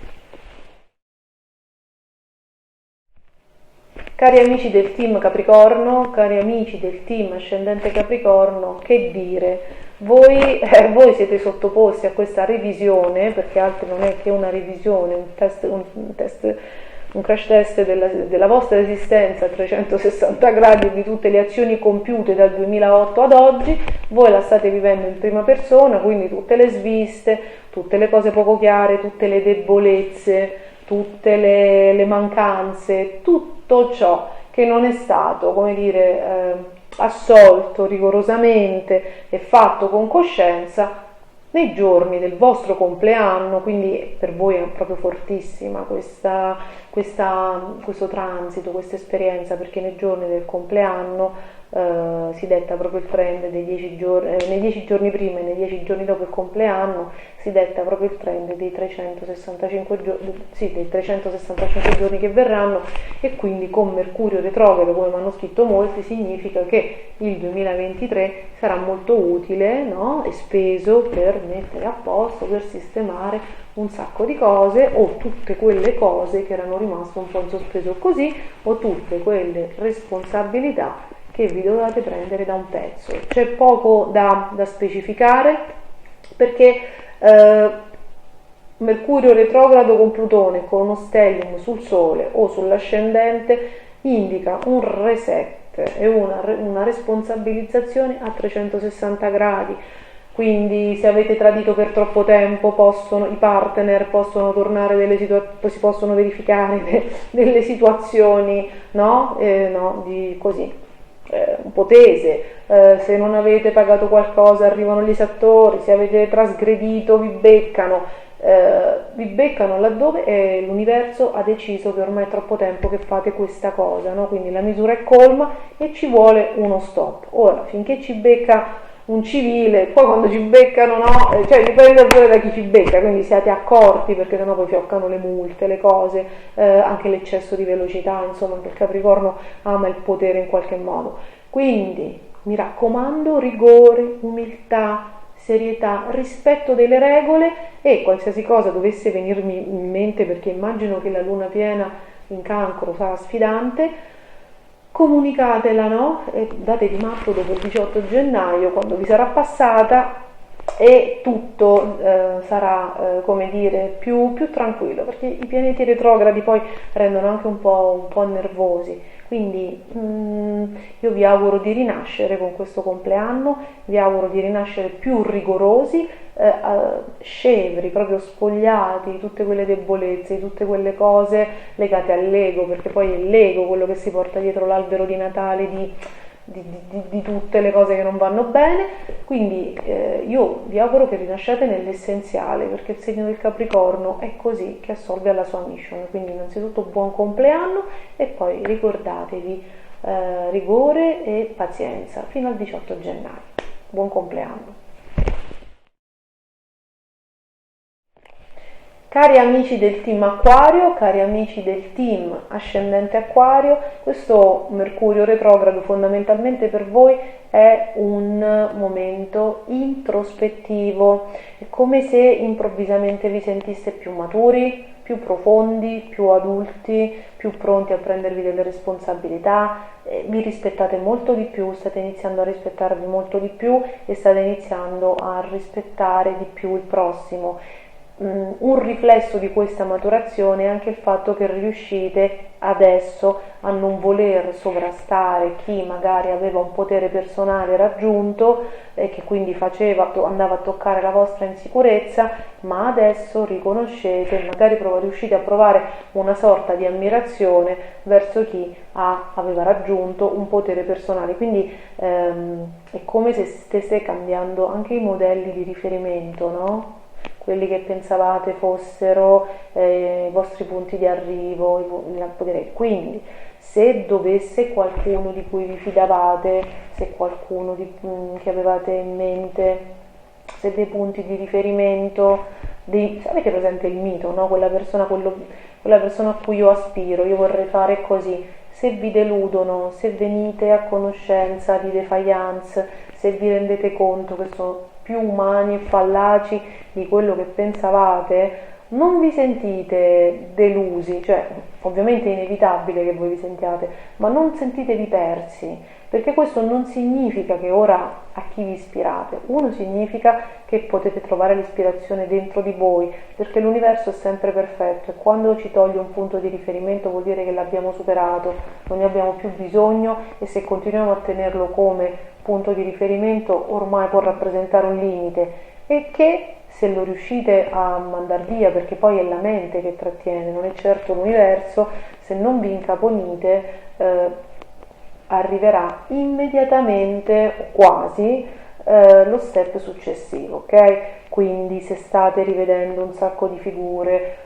Cari amici del team Capricorno, cari amici del team ascendente Capricorno, che dire, voi siete sottoposti a questa revisione, perché altro non è che una revisione, un crash test della vostra esistenza a 360 gradi di tutte le azioni compiute dal 2008 ad oggi. Voi la state vivendo in prima persona, quindi tutte le sviste, tutte le cose poco chiare, tutte le debolezze, tutte le mancanze, tutto ciò che non è stato, come dire, assolto rigorosamente e fatto con coscienza nei giorni del vostro compleanno. Quindi per voi è proprio fortissima questo transito, questa esperienza, perché nei giorni del compleanno si detta proprio il trend dei 10 giorni, nei 10 giorni prima e nei 10 giorni dopo il compleanno si detta proprio il trend dei 365 giorni che verranno, e quindi con Mercurio retrogrado, come mi hanno scritto molti, significa che il 2023 sarà molto utile, no? E speso per mettere a posto, per sistemare un sacco di cose, o tutte quelle cose che erano rimaste un po' in sospeso così, o tutte quelle responsabilità che vi dovete prendere da un pezzo. C'è poco da specificare, perché Mercurio retrogrado con Plutone, con uno stellium sul Sole o sull'ascendente, indica un reset e una responsabilizzazione a 360 gradi. Quindi se avete tradito per troppo tempo, i partner possono tornare si possono verificare delle situazioni, no? Di così, un po' tese. Se non avete pagato qualcosa arrivano gli esattori, se avete trasgredito vi beccano laddove l'universo ha deciso che ormai è troppo tempo che fate questa cosa, no? Quindi la misura è colma e ci vuole uno stop. Ora, finché ci becca un civile, poi quando ci beccano, no? Cioè dipende pure da chi ci becca, quindi siate accorti, perché sennò poi fioccano le multe, le cose, anche l'eccesso di velocità, insomma, anche il Capricorno ama il potere in qualche modo. Quindi mi raccomando, rigore, umiltà, serietà, rispetto delle regole, e qualsiasi cosa dovesse venirmi in mente, perché immagino che la luna piena in Cancro sarà sfidante, comunicatela, no? E date di matto dopo il 18 gennaio, quando vi sarà passata, e tutto sarà come dire più tranquillo, perché i pianeti retrogradi poi rendono anche un po' nervosi. Quindi io vi auguro di rinascere con questo compleanno, vi auguro di rinascere più rigorosi, scevri, proprio spogliati di tutte quelle debolezze, di tutte quelle cose legate all'ego, perché poi è l'ego quello che si porta dietro l'albero di Natale di tutte le cose che non vanno bene. Quindi io vi auguro che rinasciate nell'essenziale, perché il segno del Capricorno è così, che assolve alla sua mission. Quindi innanzitutto buon compleanno, e poi ricordatevi rigore e pazienza fino al 18 gennaio. Buon compleanno. Cari amici del team Acquario, cari amici del team ascendente Acquario, questo Mercurio retrogrado fondamentalmente per voi è un momento introspettivo. È come se improvvisamente vi sentiste più maturi, più profondi, più adulti, più pronti a prendervi delle responsabilità, vi rispettate molto di più, state iniziando a rispettarvi molto di più e state iniziando a rispettare di più il prossimo. Un riflesso di questa maturazione è anche il fatto che riuscite adesso a non voler sovrastare chi magari aveva un potere personale raggiunto e che quindi andava a toccare la vostra insicurezza, ma adesso riconoscete, magari riuscite a provare una sorta di ammirazione verso chi aveva raggiunto un potere personale. Quindi è come se stesse cambiando anche i modelli di riferimento, no? Quelli che pensavate fossero i vostri punti di arrivo, quindi se dovesse qualcuno di cui vi fidavate, se qualcuno che avevate in mente, se dei punti di riferimento, avete presente il mito, no? Quella persona a cui io aspiro, io vorrei fare così. Se vi deludono, se venite a conoscenza di defiance, se vi rendete conto che sono più umani e fallaci di quello che pensavate, non vi sentite delusi, cioè ovviamente è inevitabile che voi vi sentiate, ma non sentitevi persi, perché questo non significa che ora a chi vi ispirate, significa che potete trovare l'ispirazione dentro di voi, perché l'universo è sempre perfetto e quando ci toglie un punto di riferimento vuol dire che l'abbiamo superato, non ne abbiamo più bisogno, e se continuiamo a tenerlo come punto di riferimento ormai può rappresentare un limite, e che se lo riuscite a mandar via, perché poi è la mente che trattiene, non è certo l'universo, se non vi incaponite arriverà immediatamente o quasi lo step successivo, ok? Quindi se state rivedendo un sacco di figure,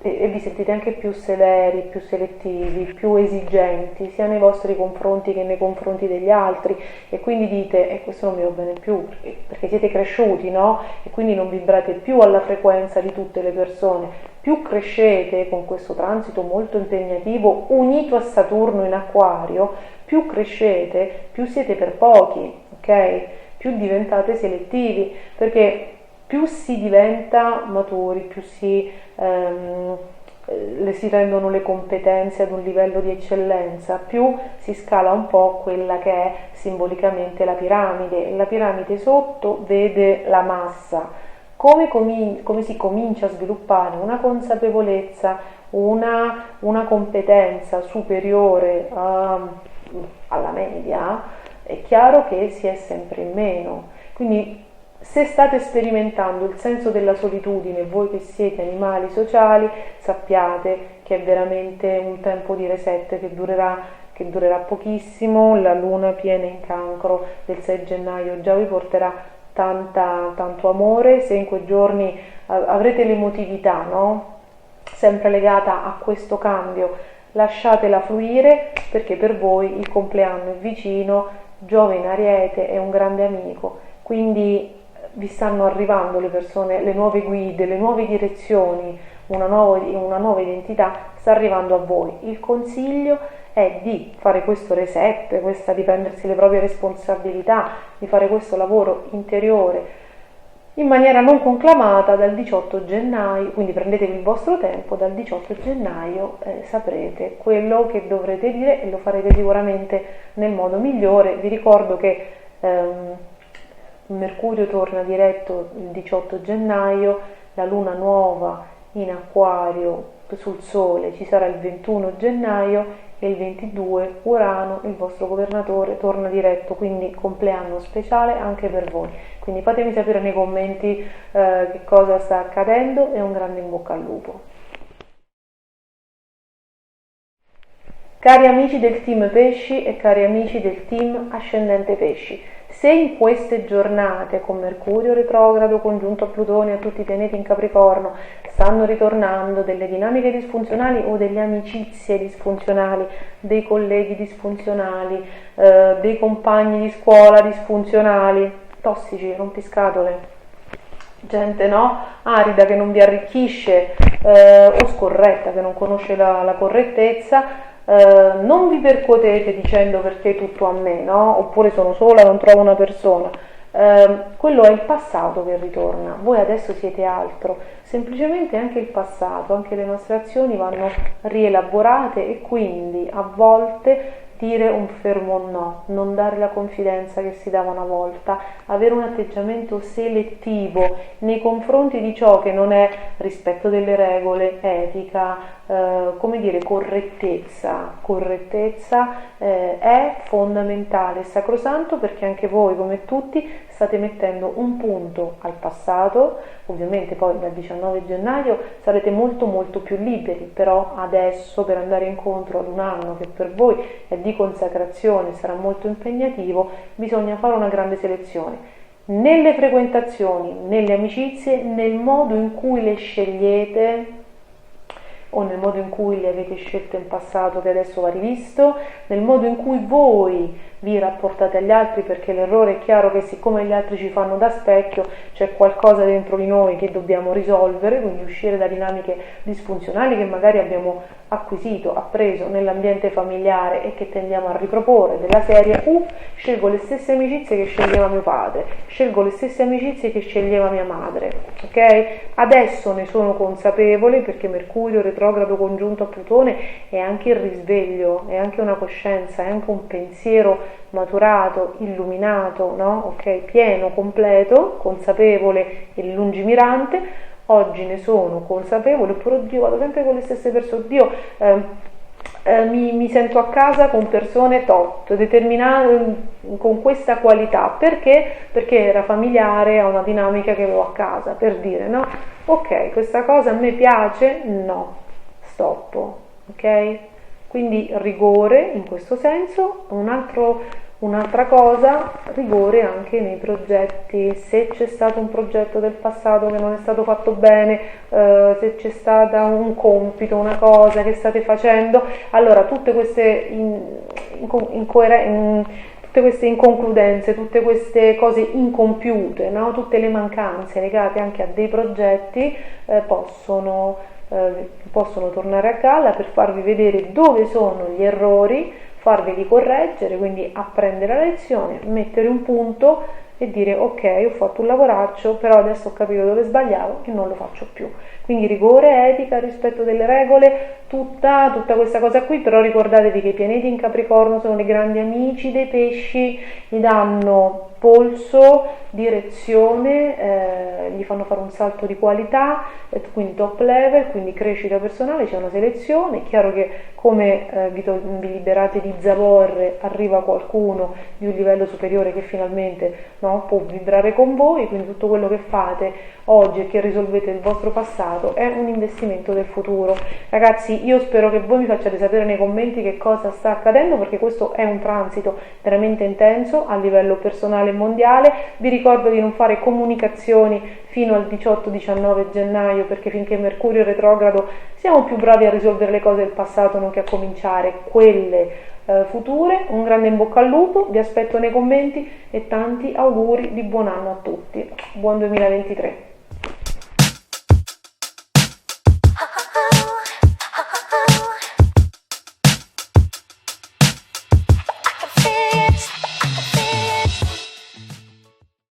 e vi sentite anche più severi, più selettivi, più esigenti, sia nei vostri confronti che nei confronti degli altri, e quindi dite, questo non mi va bene più, perché siete cresciuti, no? E quindi non vibrate più alla frequenza di tutte le persone. Più crescete con questo transito molto impegnativo, unito a Saturno in Acquario, più crescete, più siete per pochi, ok? Più diventate selettivi, perché più si diventa maturi, più le si rendono le competenze ad un livello di eccellenza, più si scala un po' quella che è simbolicamente la piramide. La piramide sotto vede la massa, come si comincia a sviluppare una consapevolezza, una competenza superiore alla media, è chiaro che si è sempre in meno. Quindi se state sperimentando il senso della solitudine, voi che siete animali sociali, sappiate che è veramente un tempo di reset che durerà pochissimo. La luna piena in Cancro del 6 gennaio già vi porterà tanto amore. Se in quei giorni avrete l'emotività, no? Sempre legata a questo cambio, lasciatela fluire, perché per voi il compleanno è vicino, Giove in Ariete è un grande amico, quindi vi stanno arrivando le persone, le nuove guide, le nuove direzioni, una nuova identità sta arrivando a voi. Il consiglio è di fare questo reset, di prendersi le proprie responsabilità, di fare questo lavoro interiore in maniera non conclamata dal 18 gennaio, quindi prendetevi il vostro tempo, dal 18 gennaio saprete quello che dovrete dire e lo farete sicuramente nel modo migliore. Vi ricordo che Mercurio torna diretto il 18 gennaio, la luna nuova in Acquario sul Sole ci sarà il 21 gennaio e il 22 Urano, il vostro governatore, torna diretto, quindi compleanno speciale anche per voi. Quindi fatemi sapere nei commenti che cosa sta accadendo e un grande in bocca al lupo. Cari amici del team Pesci e cari amici del team Ascendente Pesci, se in queste giornate con Mercurio retrogrado congiunto a Plutone e a tutti i pianeti in Capricorno stanno ritornando delle dinamiche disfunzionali o delle amicizie disfunzionali, dei colleghi disfunzionali, dei compagni di scuola disfunzionali, tossici, rompiscatole, gente arida che non vi arricchisce o scorretta che non conosce la correttezza, non vi percuotete dicendo perché tutto a me, no? Oppure sono sola, non trovo una persona. Quello è il passato che ritorna, voi adesso siete altro, semplicemente anche il passato, anche le nostre azioni vanno rielaborate e quindi a volte dire un fermo no, non dare la confidenza che si dava una volta, avere un atteggiamento selettivo nei confronti di ciò che non è rispetto delle regole, etica, correttezza è fondamentale, sacrosanto, perché anche voi come tutti state mettendo un punto al passato. Ovviamente poi dal 19 gennaio sarete molto più liberi, però adesso per andare incontro ad un anno che per voi è di consacrazione, sarà molto impegnativo, bisogna fare una grande selezione nelle frequentazioni, nelle amicizie, nel modo in cui le scegliete o nel modo in cui le avete scelte in passato che adesso va rivisto, nel modo in cui voi vi rapportate agli altri, perché l'errore è chiaro che siccome gli altri ci fanno da specchio c'è qualcosa dentro di noi che dobbiamo risolvere, quindi uscire da dinamiche disfunzionali che magari abbiamo appreso nell'ambiente familiare e che tendiamo a riproporre, della serie scelgo le stesse amicizie che sceglieva mio padre, scelgo le stesse amicizie che sceglieva mia madre, ok? Adesso ne sono consapevole perché Mercurio retrogrado congiunto a Plutone è anche il risveglio, è anche una coscienza, è anche un pensiero maturato, illuminato, no? Ok? Pieno, completo, consapevole e lungimirante. Oggi ne sono consapevole, oppure oddio, vado sempre con le stesse persone, oddio, mi sento a casa con persone tot, determinate, con questa qualità, perché? Perché era familiare a una dinamica che avevo a casa, per dire, no? Ok, questa cosa a me piace? No, stop, ok? Quindi rigore in questo senso. Un altro Un'altra cosa, rigore anche nei progetti. Se c'è stato un progetto del passato che non è stato fatto bene, se c'è stato un compito, una cosa che state facendo, allora tutte queste tutte queste inconcludenze, tutte queste cose incompiute, no? Tutte le mancanze legate anche a dei progetti possono tornare a galla per farvi vedere dove sono gli errori, farveli correggere, quindi apprendere la lezione, mettere un punto e dire ok, ho fatto un lavoraccio, però adesso ho capito dove sbagliavo e non lo faccio più. Quindi rigore, etica, rispetto delle regole, tutta questa cosa qui, però ricordatevi che i pianeti in Capricorno sono dei grandi amici dei pesci, gli danno polso, direzione, gli fanno fare un salto di qualità, quindi top level, quindi crescita personale, c'è una selezione. È chiaro che come vi liberate di zavorre, arriva qualcuno di un livello superiore che finalmente, no, può vibrare con voi, quindi tutto quello che fate oggi e che risolvete il vostro passato è un investimento del futuro. Ragazzi, io spero che voi mi facciate sapere nei commenti che cosa sta accadendo, perché questo è un transito veramente intenso a livello personale e mondiale. Vi ricordo di non fare comunicazioni fino al 18-19 gennaio, perché finché Mercurio è retrogrado siamo più bravi a risolvere le cose del passato nonché a cominciare quelle future. Un grande in bocca al lupo, vi aspetto nei commenti e tanti auguri di buon anno a tutti. Buon 2023.